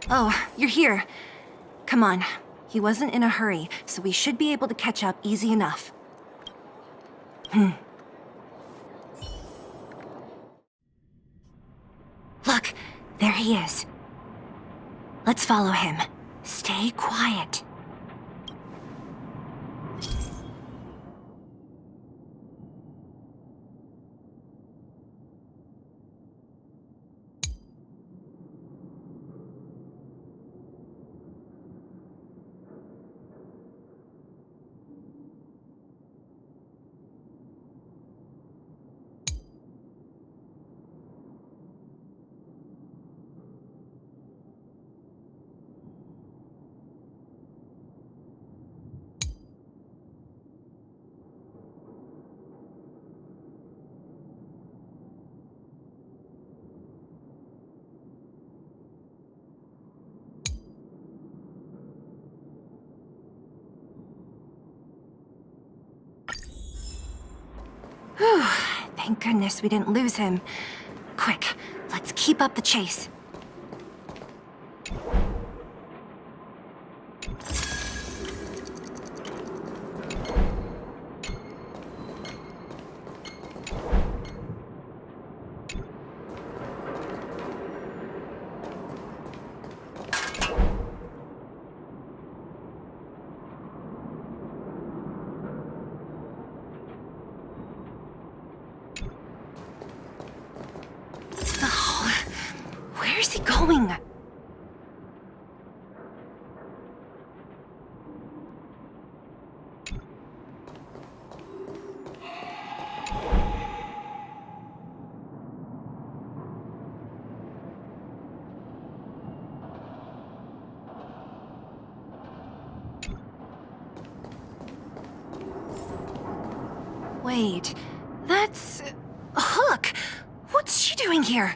Oh, you're here. Come on. He wasn't in a hurry, so we should be able to catch up easy enough. Look, there he is. Let's follow him. Stay quiet. Whew, thank goodness we didn't lose him. Quick, let's keep up the chase. Where's he going? Wait, that's... Hook! What's she doing here?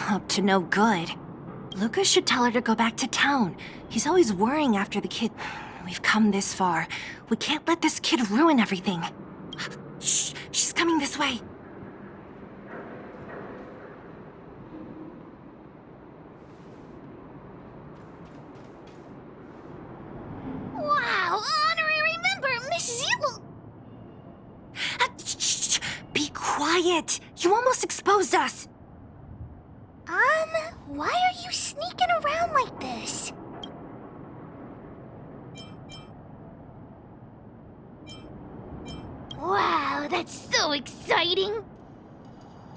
Up to no good. Lucas should tell her to go back to town. He's always worrying after the kid... We've come this far. We can't let this kid ruin everything. Shh, she's coming this way. Wow, honorary member, Miss Zibble! Shh, be quiet. You almost exposed us. Why are you sneaking around like this? Wow, that's so exciting!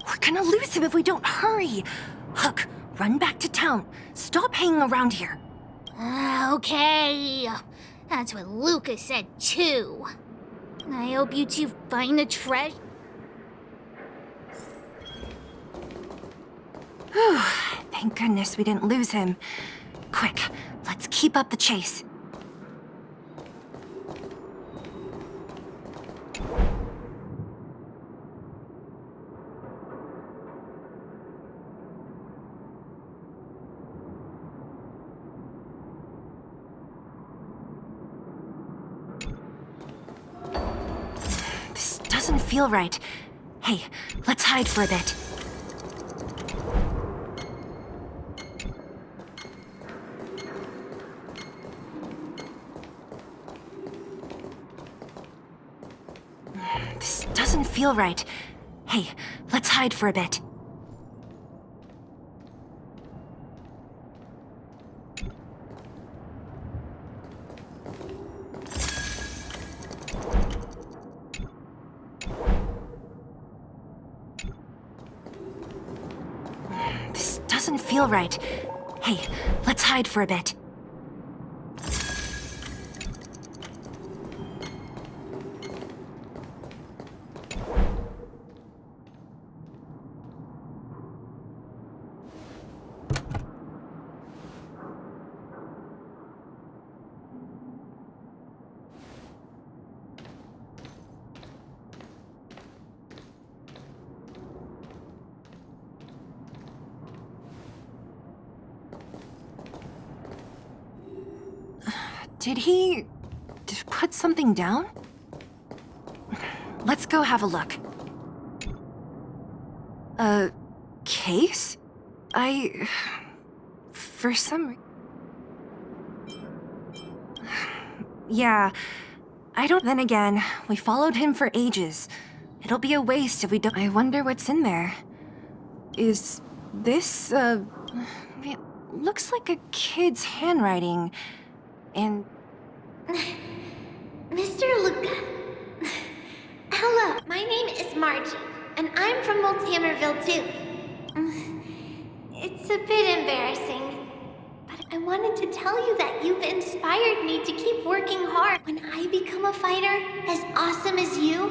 We're gonna lose him if we don't hurry. Hook, run back to town. Stop hanging around here. Okay. That's what Lucas said too. I hope you two find the treasure. Whew, thank goodness we didn't lose him. Quick, let's keep up the chase. This doesn't feel right. Hey, let's hide for a bit. This doesn't feel right. Hey, let's hide for a bit. This doesn't feel right. Hey, let's hide for a bit. Did he put something down? Let's go have a look. A case? For some Yeah, I don't. Then again, we followed him for ages. It'll be a waste if we don't. I wonder what's in there. Is this, it looks like a kid's handwriting. And Mr. Luca. Hello, my name is Margie, and I'm from Multimerville too. It's a bit embarrassing, but I wanted to tell you that you've inspired me to keep working hard. When I become a fighter as awesome as you,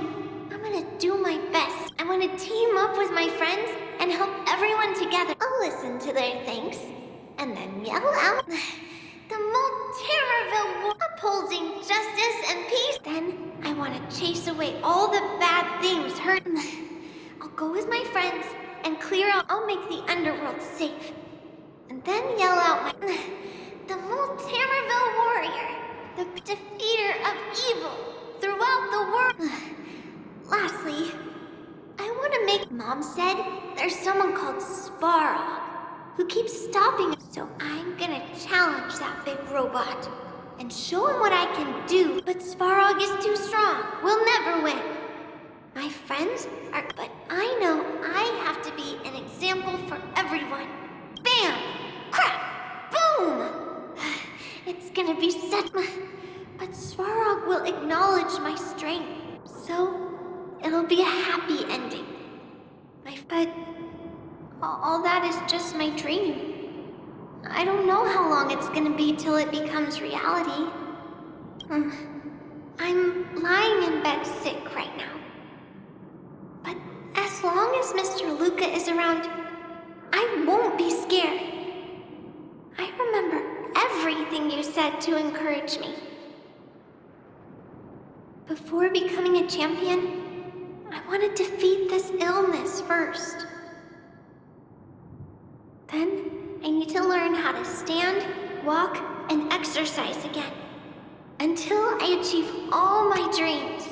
I'm gonna do my best. I want to team up with my friends and help everyone together. I'll listen to their thanks, and then yell out the Multimerville War, upholding justice and peace. Then I want to chase away all the bad things hurt. I'll go with my friends and clear out. I'll make the underworld safe. And then yell out the Multimerville Warrior, the defeater of evil throughout the world. Lastly, I want to make. Mom said there's someone called Svarog who keeps stopping. So I'm gonna challenge that big robot and show him what I can do. But Svarog is too strong. We'll never win. My friends are, but I know I have to be an example for everyone. Bam! Crack! Boom! It's gonna be set. But Svarog will acknowledge my strength. So it'll be a happy ending. But all that is just my dream. I don't know how long it's gonna be till it becomes reality. I'm lying in bed sick right now. But as long as Mr. Luca is around, I won't be scared. I remember everything you said to encourage me. Before becoming a champion, I want to defeat this illness first. Then, I need to learn how to stand, walk, and exercise again. Until I achieve all my dreams.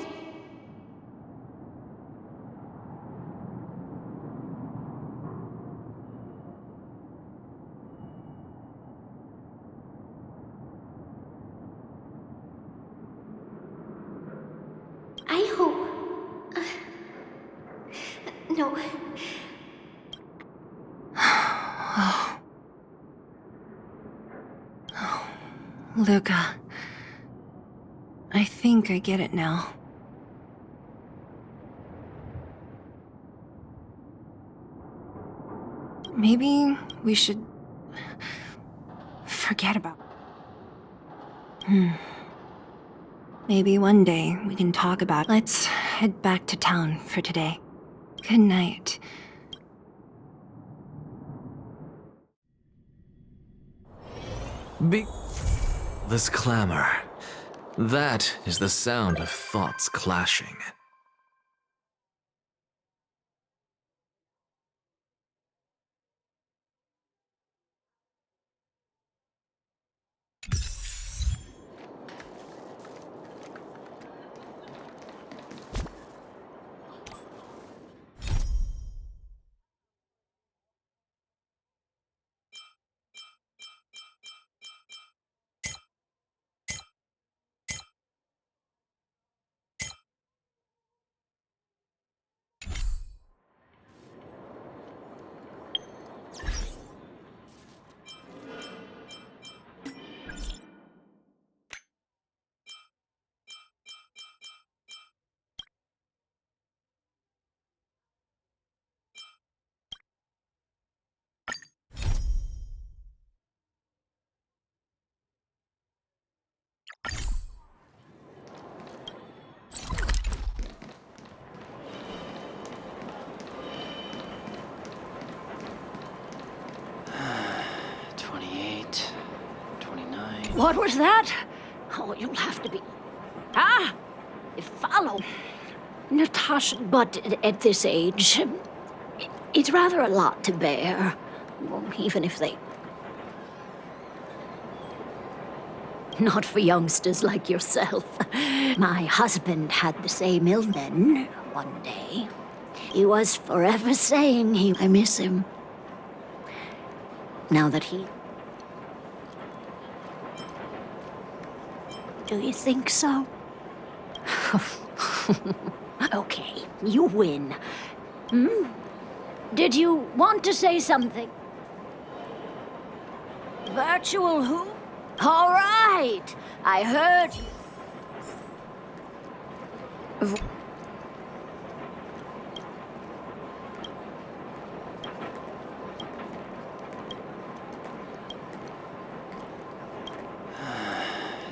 I hope. No. Luca, I think I get it now. Maybe we should forget about. Maybe one day we can talk about. Let's head back to town for today. Good night. This clamor. That is the sound of thoughts clashing. What was that? Oh, you'll have to be... Ah! Follow. Natasha, but at this age, it's rather a lot to bear. Well, even if they... Not for youngsters like yourself. My husband had the same illness one day. He was forever saying I miss him. Now that he... Do you think so? Okay, you win. Did you want to say something? Virtual who? All right, I heard you. V-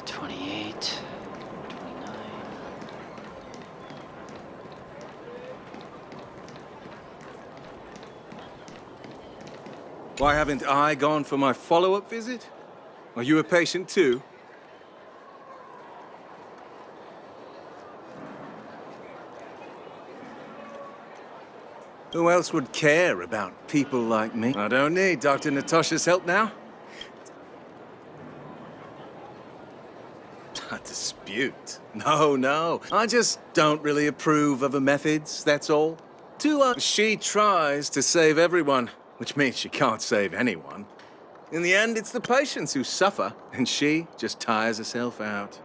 28, 29. Why haven't I gone for my follow-up visit? Are you a patient too? Who else would care about people like me? I don't need Dr. Natasha's help now. A dispute? No. I just don't really approve of her methods, that's all. She tries to save everyone, which means she can't save anyone. In the end, it's the patients who suffer, and she just tires herself out.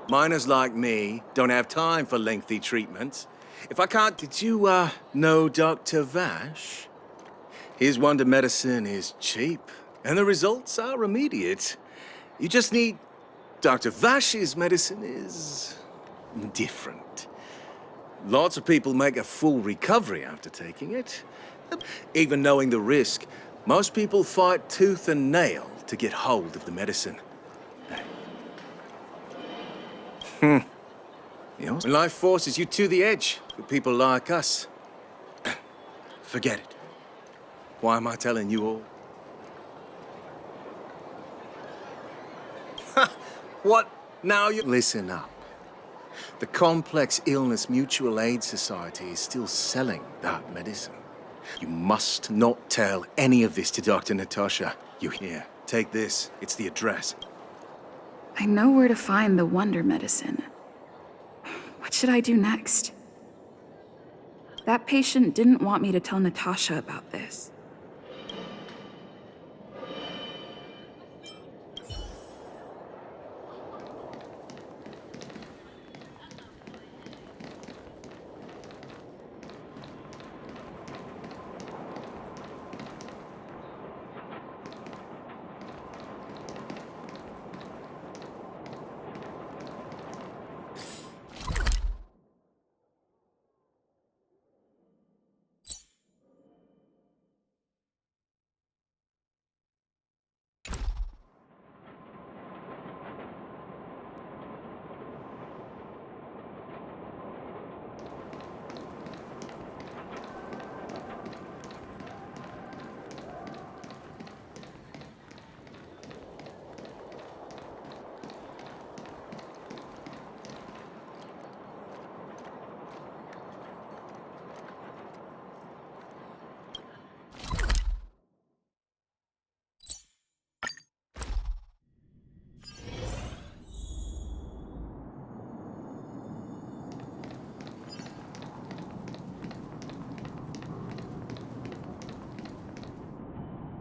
Miners like me don't have time for lengthy treatments. If I can't... Did you, know Dr. Vash? His wonder medicine is cheap, and the results are immediate. You just need... Dr. Vash's medicine is... different. Lots of people make a full recovery after taking it. Even knowing the risk, most people fight tooth and nail to get hold of the medicine. You know, life forces you to the edge for people like us. Forget it. Why am I telling you all? What? Now you... Listen up. The Complex Illness Mutual Aid Society is still selling that medicine. You must not tell any of this to Dr. Natasha. You hear? Take this. It's the address. I know where to find the wonder medicine. What should I do next? That patient didn't want me to tell Natasha about this.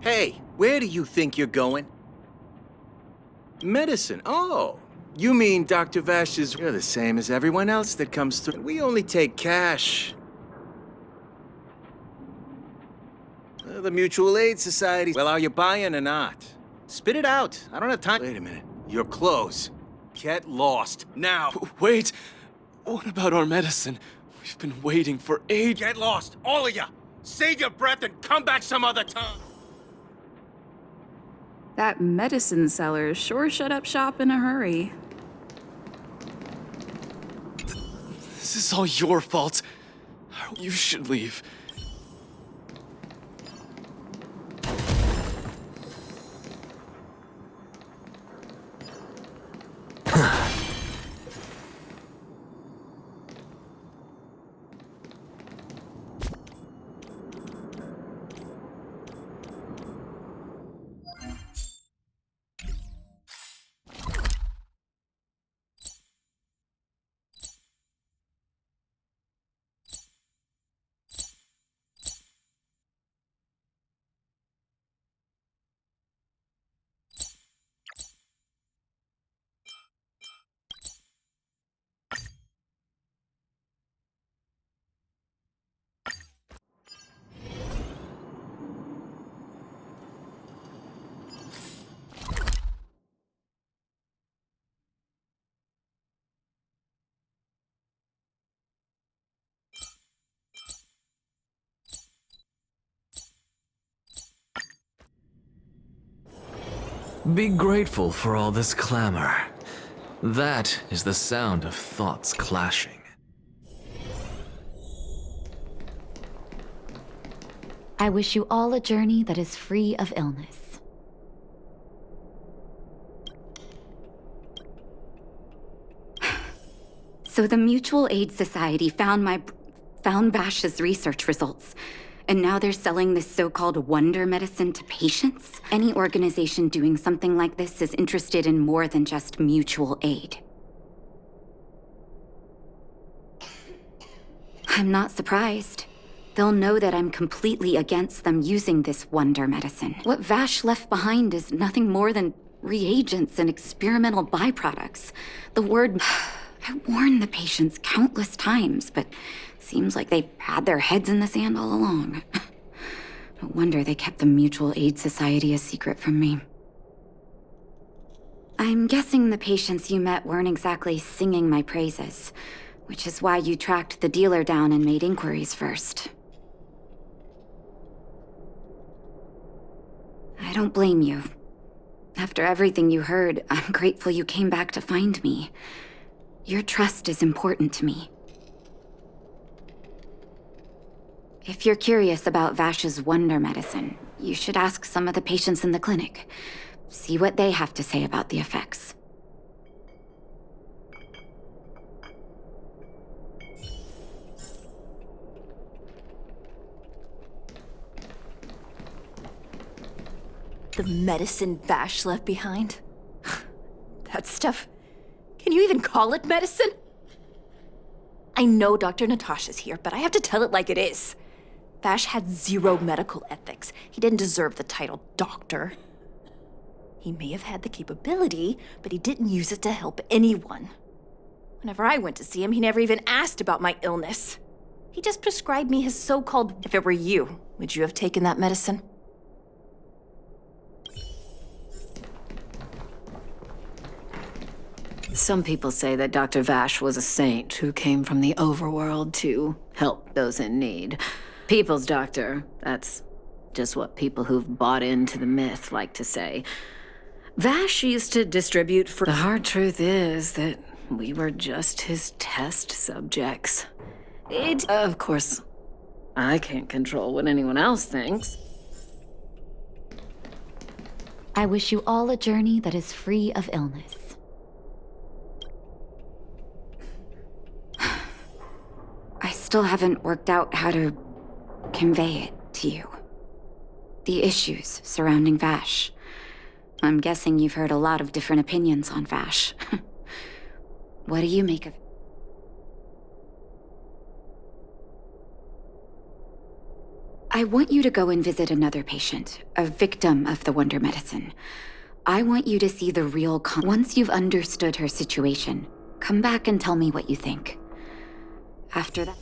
Hey, where do you think you're going? Medicine? Oh, you mean Dr. Vash's... You're the same as everyone else that comes through. We only take cash. The Mutual Aid Society... Well, are you buying or not? Spit it out. I don't have time... Wait a minute. Your clothes. Get lost. Now. Wait! What about our medicine? We've been waiting for ages. Get lost. All of you. Save your breath and come back some other time. That medicine seller sure shut up shop in a hurry. This is all your fault. You should leave. Be grateful for all this clamor. That is the sound of thoughts clashing. I wish you all a journey that is free of illness. So the Mutual Aid Society found Vash's research results, and now they're selling this so-called wonder medicine to patients? Any organization doing something like this is interested in more than just mutual aid. I'm not surprised. They'll know that I'm completely against them using this wonder medicine. What Vash left behind is nothing more than reagents and experimental byproducts. The word... I warned the patients countless times, but seems like they had their heads in the sand all along. No wonder they kept the Mutual Aid Society a secret from me. I'm guessing the patients you met weren't exactly singing my praises, which is why you tracked the dealer down and made inquiries first. I don't blame you. After everything you heard, I'm grateful you came back to find me. Your trust is important to me. If you're curious about Vash's wonder medicine, you should ask some of the patients in the clinic. See what they have to say about the effects. The medicine Vash left behind? That stuff... Can you even call it medicine? I know Dr. Natasha's here, but I have to tell it like it is. Vash had zero medical ethics. He didn't deserve the title doctor. He may have had the capability, but he didn't use it to help anyone. Whenever I went to see him, he never even asked about my illness. He just prescribed me his so-called... If it were you, would you have taken that medicine? Some people say that Dr. Vash was a saint who came from the overworld to help those in need. People's doctor, that's just what people who've bought into the myth like to say. Vash used to distribute for... The hard truth is that we were just his test subjects. Of course, I can't control what anyone else thinks. I wish you all a journey that is free of illness. I still haven't worked out how to convey it to you. The issues surrounding Vash. I'm guessing you've heard a lot of different opinions on Vash. What do you make of it? I want you to go and visit another patient, a victim of the wonder medicine. I want you to see the real Once you've understood her situation, come back and tell me what you think. After that...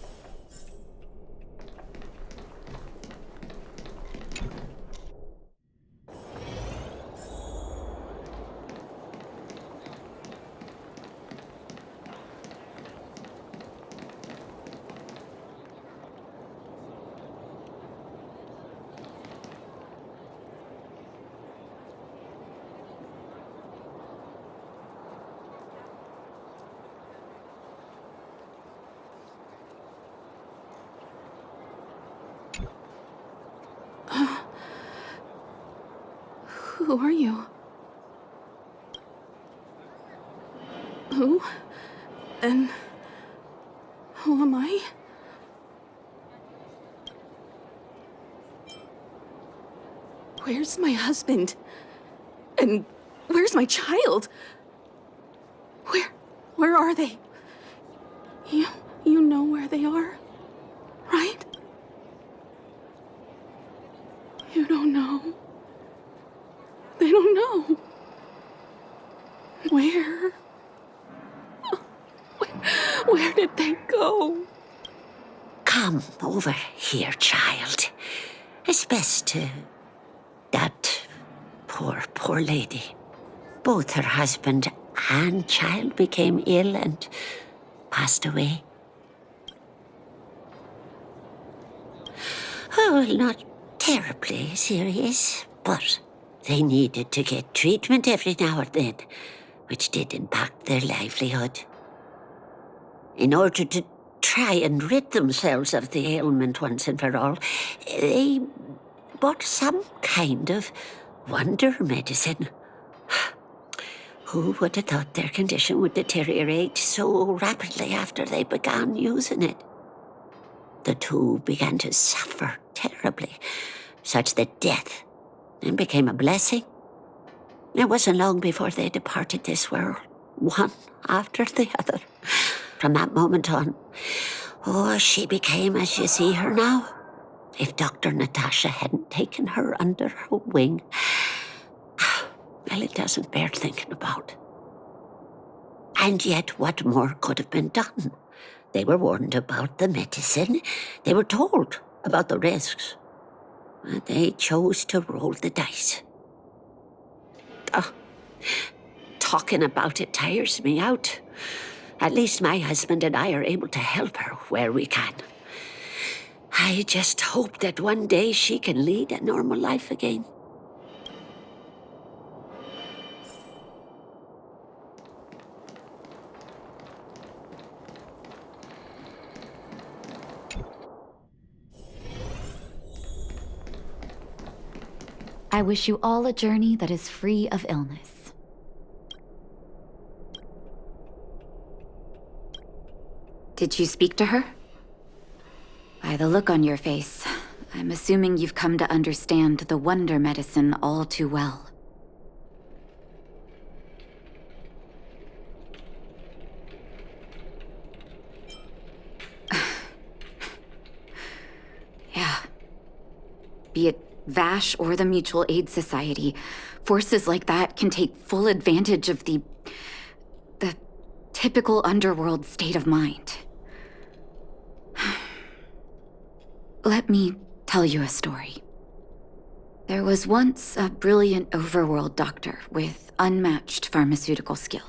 Who are you? Who? And who am I? Where's my husband? And where's my child? Where are they? You know where they are, right? You don't know. They don't know. Where? Where did they go? Come over here, child. It's best to... That poor lady. Both her husband and child became ill and passed away. Oh, well, not terribly serious, but They needed to get treatment every now and then, which did impact their livelihood. In order to try and rid themselves of the ailment once and for all, they bought some kind of wonder medicine. Who would have thought their condition would deteriorate so rapidly after they began using it? The two began to suffer terribly, such that death then became a blessing. It wasn't long before they departed this world, one after the other. From that moment on, she became as you see her now. If Dr. Natasha hadn't taken her under her wing, well, it doesn't bear thinking about. And yet, what more could have been done? They were warned about the medicine. They were told about the risks. And they chose to roll the dice. Talking about it tires me out. At least my husband and I are able to help her where we can. I just hope that one day she can lead a normal life again. I wish you all a journey that is free of illness. Did you speak to her? By the look on your face, I'm assuming you've come to understand the wonder medicine all too well. Yeah. Be it Vash or the Mutual Aid Society, forces like that can take full advantage of the typical underworld state of mind. Let me tell you a story. There was once a brilliant overworld doctor with unmatched pharmaceutical skill.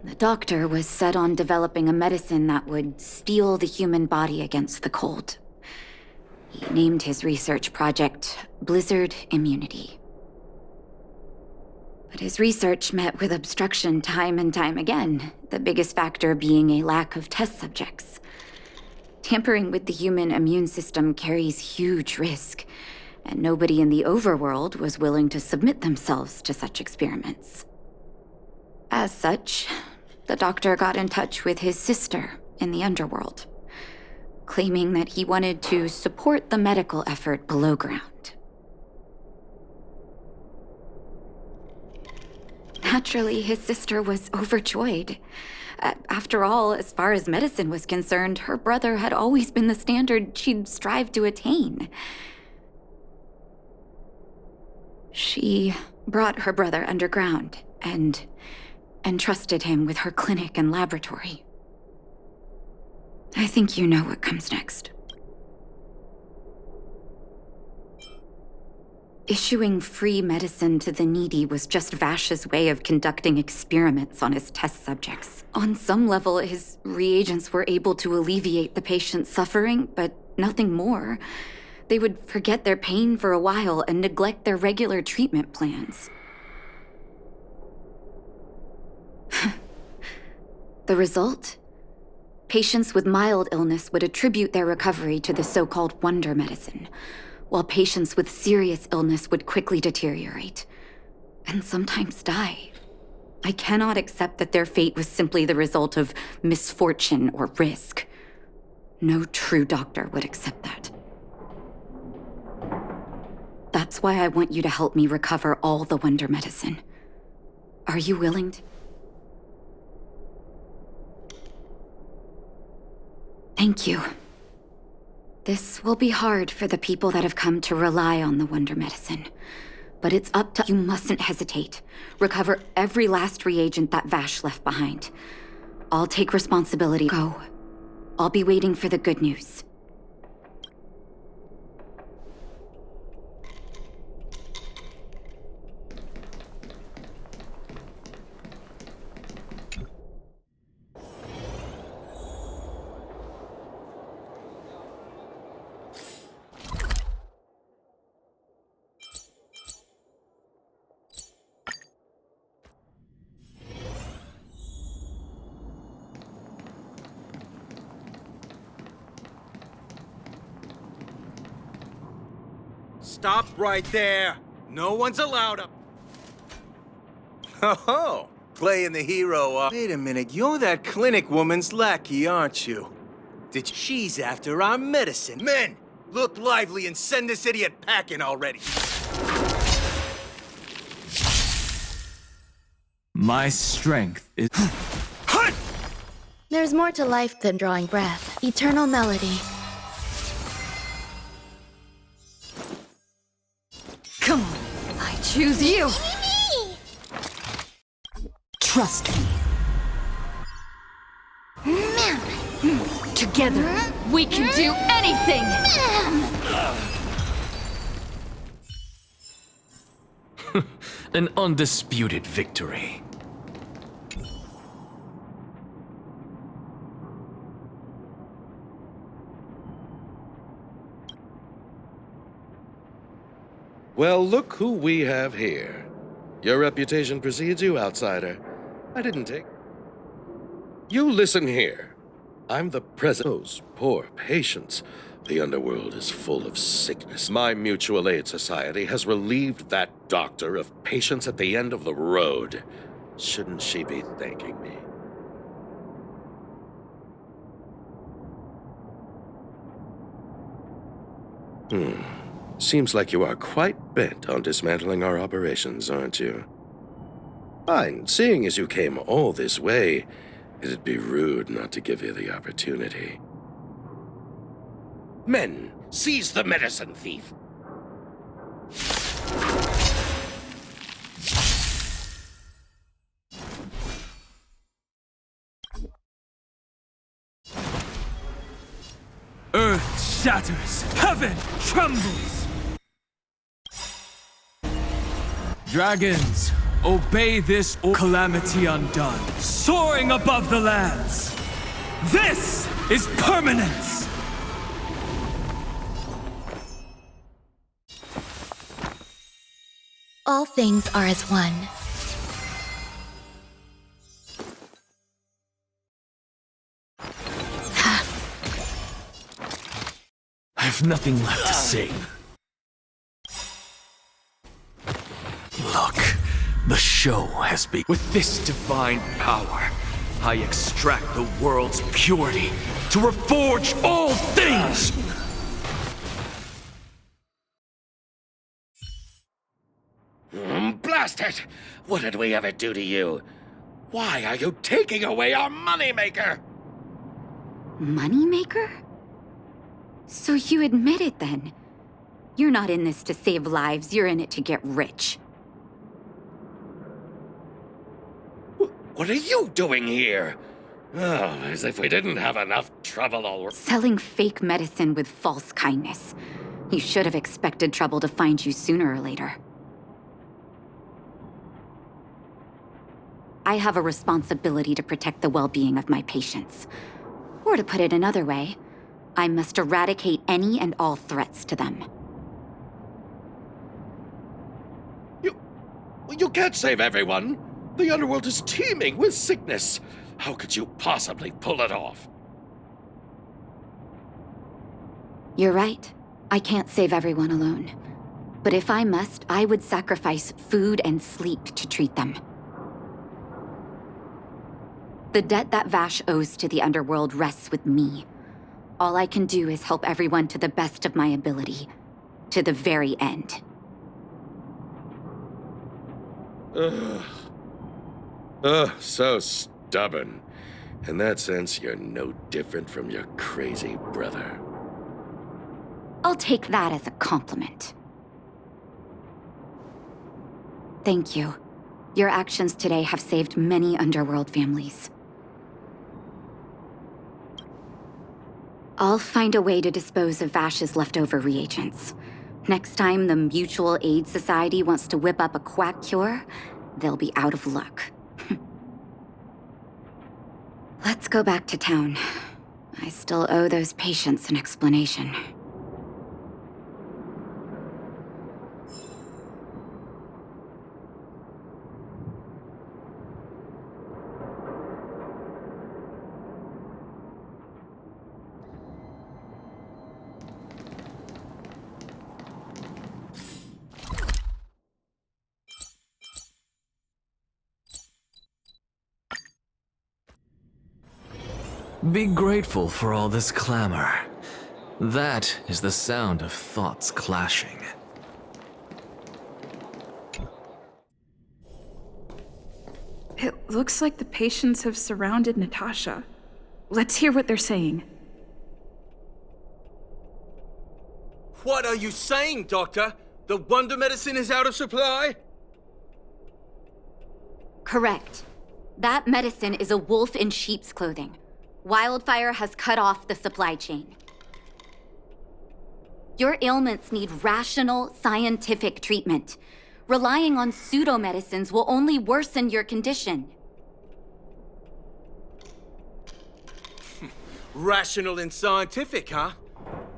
The doctor was set on developing a medicine that would steel the human body against the cold. He named his research project Blizzard Immunity. But his research met with obstruction time and time again, the biggest factor being a lack of test subjects. Tampering with the human immune system carries huge risk, and nobody in the overworld was willing to submit themselves to such experiments. As such, the doctor got in touch with his sister in the underworld, claiming that he wanted to support the medical effort below ground. Naturally, his sister was overjoyed. After all, as far as medicine was concerned, her brother had always been the standard she'd strive to attain. She brought her brother underground and entrusted him with her clinic and laboratory. I think you know what comes next. Issuing free medicine to the needy was just Vash's way of conducting experiments on his test subjects. On some level, his reagents were able to alleviate the patient's suffering, but nothing more. They would forget their pain for a while and neglect their regular treatment plans. The result? Patients with mild illness would attribute their recovery to the so-called wonder medicine, while patients with serious illness would quickly deteriorate, and sometimes die. I cannot accept that their fate was simply the result of misfortune or risk. No true doctor would accept that. That's why I want you to help me recover all the wonder medicine. Are you willing to? Thank you. This will be hard for the people that have come to rely on the wonder medicine. But it's up to you. Mustn't hesitate. Recover every last reagent that Vash left behind. I'll take responsibility. Go. I'll be waiting for the good news. Stop right there. No one's allowed up. Oh, playing the hero. Wait a minute, you're that clinic woman's lackey, aren't you? She's after our medicine. Men, look lively and send this idiot packing already. My strength is. There's more to life than drawing breath. Eternal melody. Come on, I choose you! Trust me. Together, we can do anything! An undisputed victory. Well, look who we have here. Your reputation precedes you, outsider. I didn't take... You listen here. I'm the president. Those poor patients. The underworld is full of sickness. My mutual aid society has relieved that doctor of patients at the end of the road. Shouldn't she be thanking me? Seems like you are quite bent on dismantling our operations, aren't you? Fine, seeing as you came all this way, it'd be rude not to give you the opportunity. Men, seize the medicine thief! Earth shatters, heaven trembles! Dragons, obey this calamity undone, soaring above the lands. This is permanence! All things are as one. I have nothing left to say. Look, the show has begun. With this divine power, I extract the world's purity to reforge all things! Blast it! What did we ever do to you? Why are you taking away our moneymaker? Moneymaker? So you admit it then? You're not in this to save lives, you're in it to get rich. What are you doing here? Oh, as if we didn't have enough trouble already. Selling fake medicine with false kindness. You should have expected trouble to find you sooner or later. I have a responsibility to protect the well-being of my patients. Or to put it another way, I must eradicate any and all threats to them. You can't save everyone. The underworld is teeming with sickness. How could you possibly pull it off? You're right. I can't save everyone alone. But if I must, I would sacrifice food and sleep to treat them. The debt that Vash owes to the underworld rests with me. All I can do is help everyone to the best of my ability. To the very end. So stubborn. In that sense, you're no different from your crazy brother. I'll take that as a compliment. Thank you. Your actions today have saved many underworld families. I'll find a way to dispose of Vash's leftover reagents. Next time the Mutual Aid Society wants to whip up a quack cure, they'll be out of luck. Let's go back to town. I still owe those patients an explanation. Be grateful for all this clamor. That is the sound of thoughts clashing. It looks like the patients have surrounded Natasha. Let's hear what they're saying. What are you saying, Doctor? The wonder medicine is out of supply? Correct. That medicine is a wolf in sheep's clothing. Wildfire has cut off the supply chain. Your ailments need rational, scientific treatment. Relying on pseudo-medicines will only worsen your condition. Rational and scientific, huh?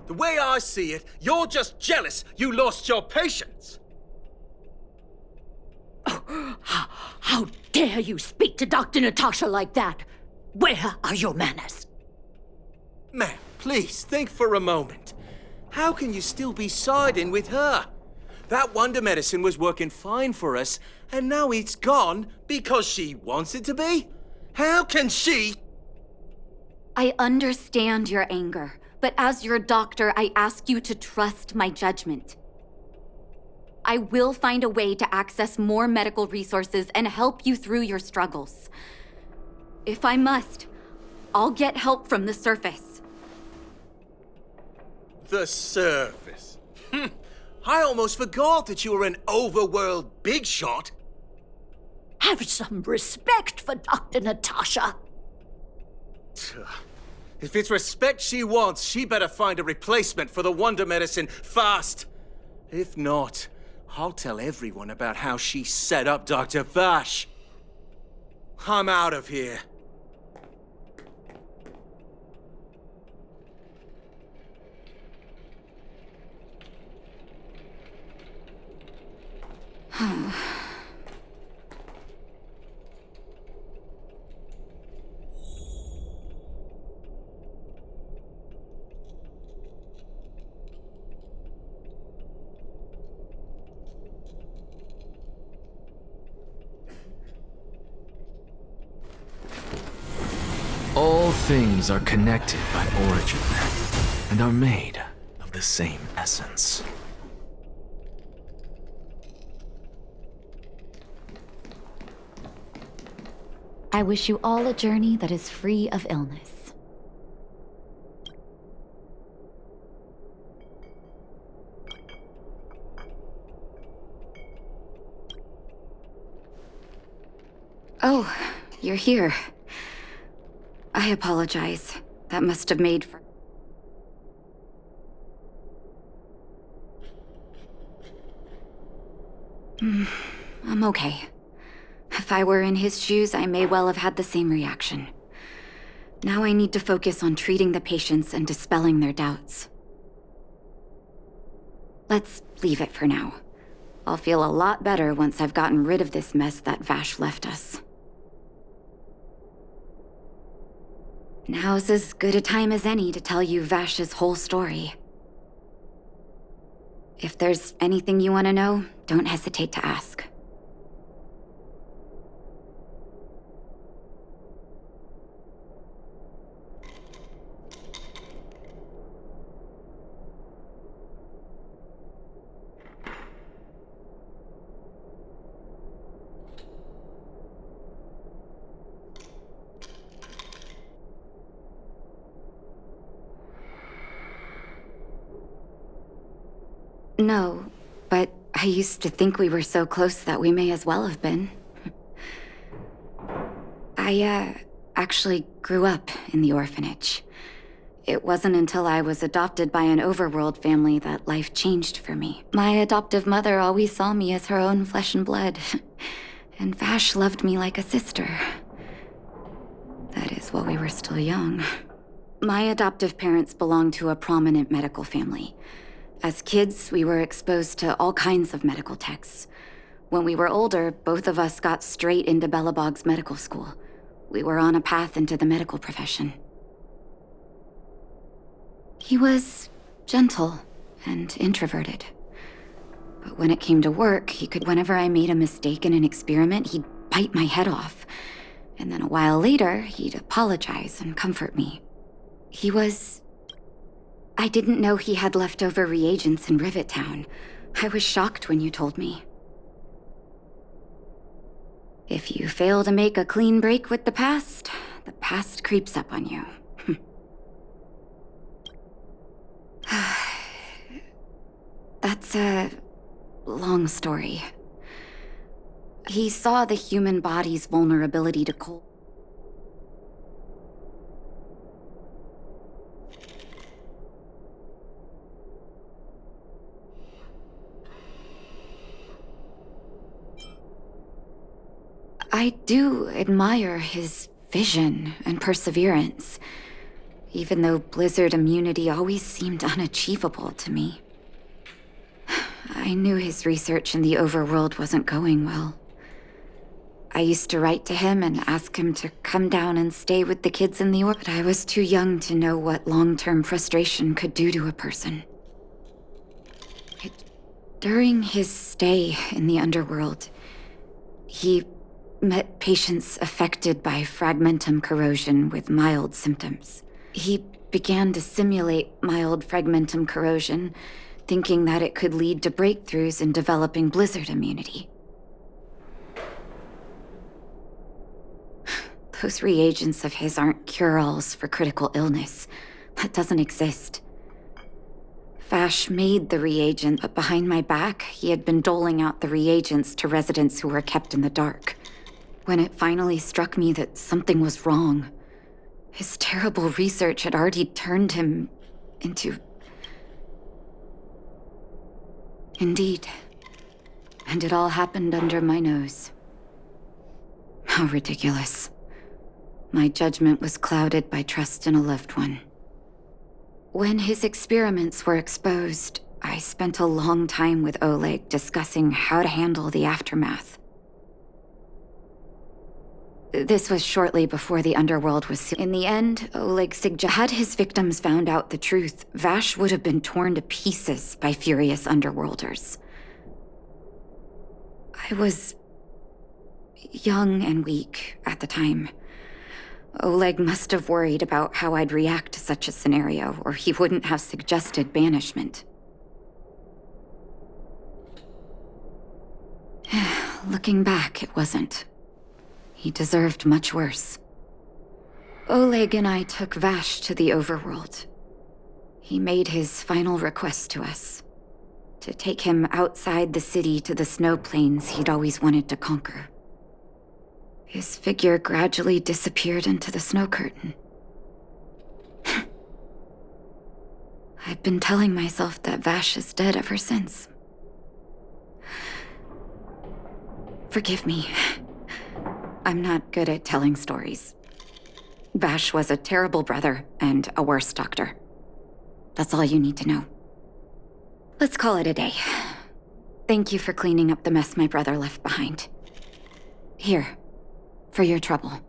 The way I see it, you're just jealous you lost your patients. How dare you speak to Dr. Natasha like that? Where are your manners? Ma'am, please think for a moment. How can you still be siding with her? That wonder medicine was working fine for us, and now it's gone because she wants it to be? How can she? I understand your anger, but as your doctor, I ask you to trust my judgment. I will find a way to access more medical resources and help you through your struggles. If I must, I'll get help from the surface. The surface. I almost forgot that you were an overworld big shot. Have some respect for Dr. Natasha. If it's respect she wants, she better find a replacement for the wonder medicine fast. If not, I'll tell everyone about how she set up Dr. Vash. I'm out of here. All things are connected by origin, and are made of the same essence. I wish you all a journey that is free of illness. Oh, you're here. I apologize. That must have made for... I'm okay. If I were in his shoes, I may well have had the same reaction. Now I need to focus on treating the patients and dispelling their doubts. Let's leave it for now. I'll feel a lot better once I've gotten rid of this mess that Vash left us. Now's as good a time as any to tell you Vash's whole story. If there's anything you want to know, don't hesitate to ask. No, but I used to think we were so close that we may as well have been. I, actually grew up in the orphanage. It wasn't until I was adopted by an overworld family that life changed for me. My adoptive mother always saw me as her own flesh and blood, and Vash loved me like a sister. That is, while we were still young. My adoptive parents belonged to a prominent medical family. As kids, we were exposed to all kinds of medical texts. When we were older, both of us got straight into Belobog's medical school. We were on a path into the medical profession. He was gentle and introverted. But when it came to work, whenever I made a mistake in an experiment, he'd bite my head off. And then a while later, he'd apologize and comfort me. I didn't know he had leftover reagents in Rivet Town. I was shocked when you told me. If you fail to make a clean break with the past creeps up on you. That's a long story. He saw the human body's vulnerability to cold. I do admire his vision and perseverance, even though blizzard immunity always seemed unachievable to me. I knew his research in the overworld wasn't going well. I used to write to him and ask him to come down and stay with the kids in the but I was too young to know what long-term frustration could do to a person. During his stay in the underworld, he met patients affected by fragmentum corrosion with mild symptoms. He began to simulate mild fragmentum corrosion, thinking that it could lead to breakthroughs in developing blizzard immunity. Those reagents of his aren't cure-alls for critical illness. That doesn't exist. Vash made the reagent, but behind my back, he had been doling out the reagents to residents who were kept in the dark. When it finally struck me that something was wrong, his terrible research had already turned him into... Indeed. And it all happened under my nose. How ridiculous. My judgment was clouded by trust in a loved one. When his experiments were exposed, I spent a long time with Oleg discussing how to handle the aftermath. This was shortly before the underworld was... In the end, Oleg suggested had his victims found out the truth, Vash would have been torn to pieces by furious underworlders. I was young and weak at the time. Oleg must have worried about how I'd react to such a scenario, or he wouldn't have suggested banishment. Looking back, it wasn't. He deserved much worse. Oleg and I took Vash to the overworld. He made his final request to us, to take him outside the city to the snow plains he'd always wanted to conquer. His figure gradually disappeared into the snow curtain. I've been telling myself that Vash is dead ever since. Forgive me. I'm not good at telling stories. Vash was a terrible brother and a worse doctor. That's all you need to know. Let's call it a day. Thank you for cleaning up the mess my brother left behind. Here, for your trouble.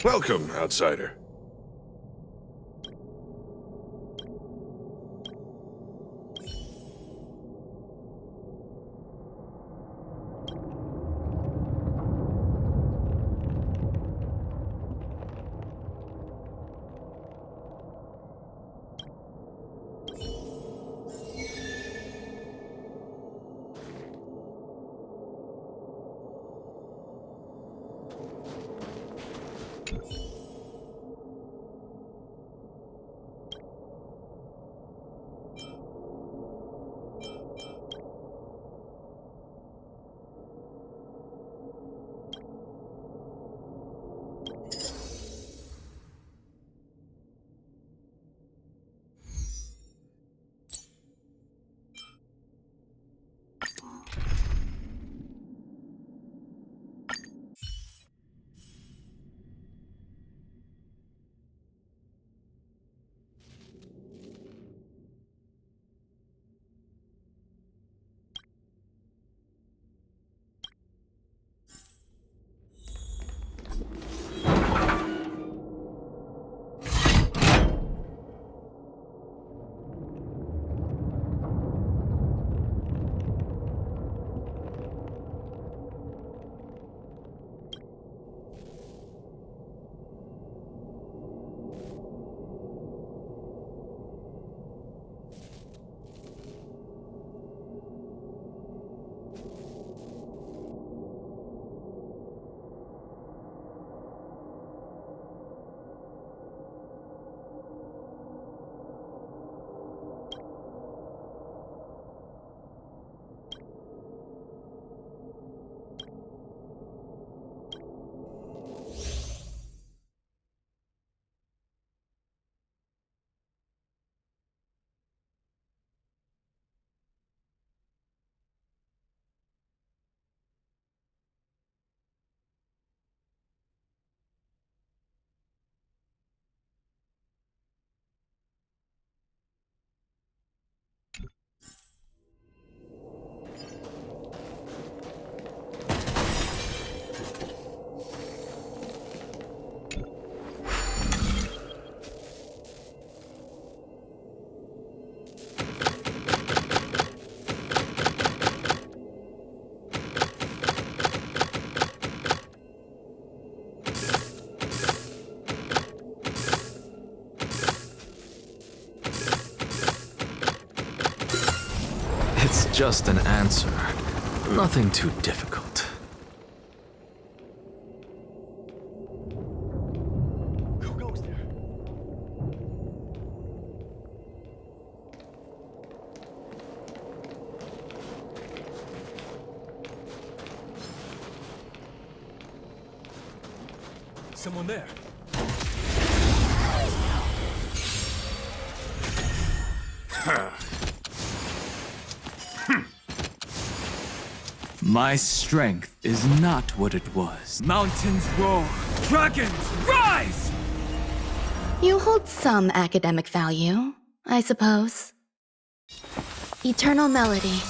Welcome, outsider. It's just an answer. Nothing too difficult. Who goes there? Someone there. My strength is not what it was. Mountains roar, dragons rise! You hold some academic value, I suppose. Eternal melody.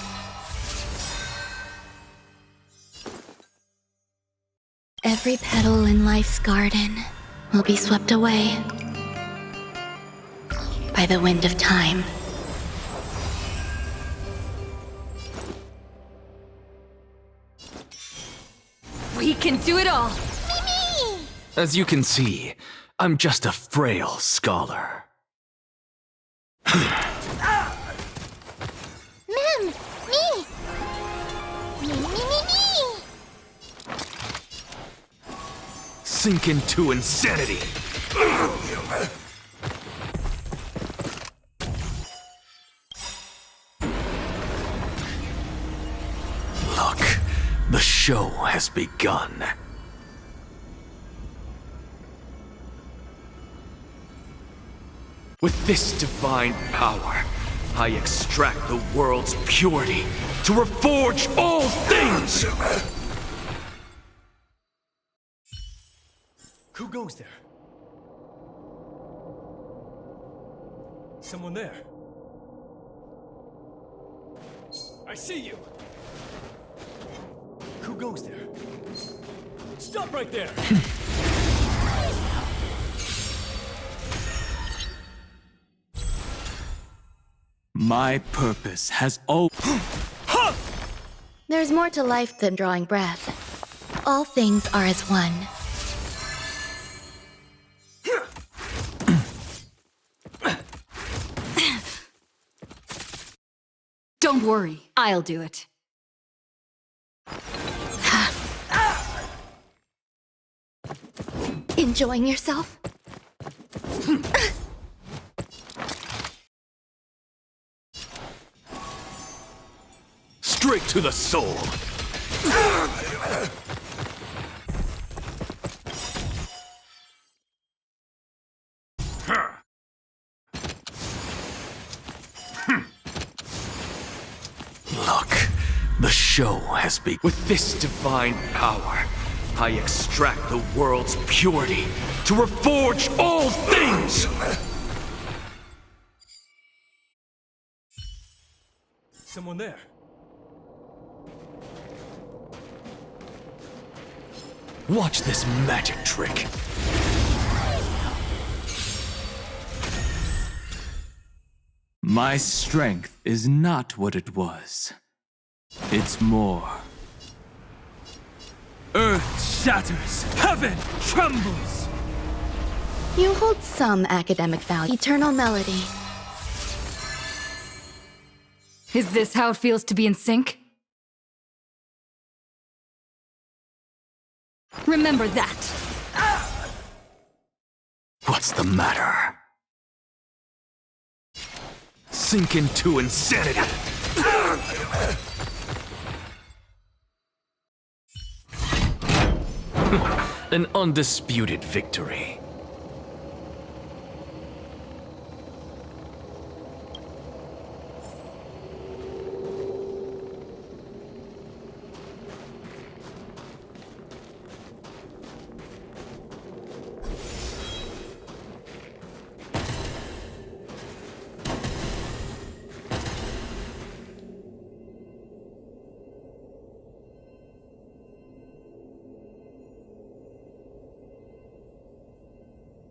Every petal in life's garden will be swept away by the wind of time. We can do it all! As you can see, I'm just a frail scholar. Mem! Me! Me! Sink into insanity! Look, the show has begun. With this divine power, I extract the world's purity to reforge all things! Who goes there? Someone there. I see you! Who goes there? Stop right there! My purpose has always... There's more to life than drawing breath. All things are as one. Don't worry, I'll do it. Enjoying yourself? Straight to the soul. Look, the show has begun. With this divine power, I extract the world's purity to reforge all things! Someone there. Watch this magic trick. My strength is not what it was. It's more. Earth shatters, heaven trembles. You hold some academic value. Eternal melody. Is this how it feels to be in sync? Remember that. What's the matter? Sink into insanity! An undisputed victory.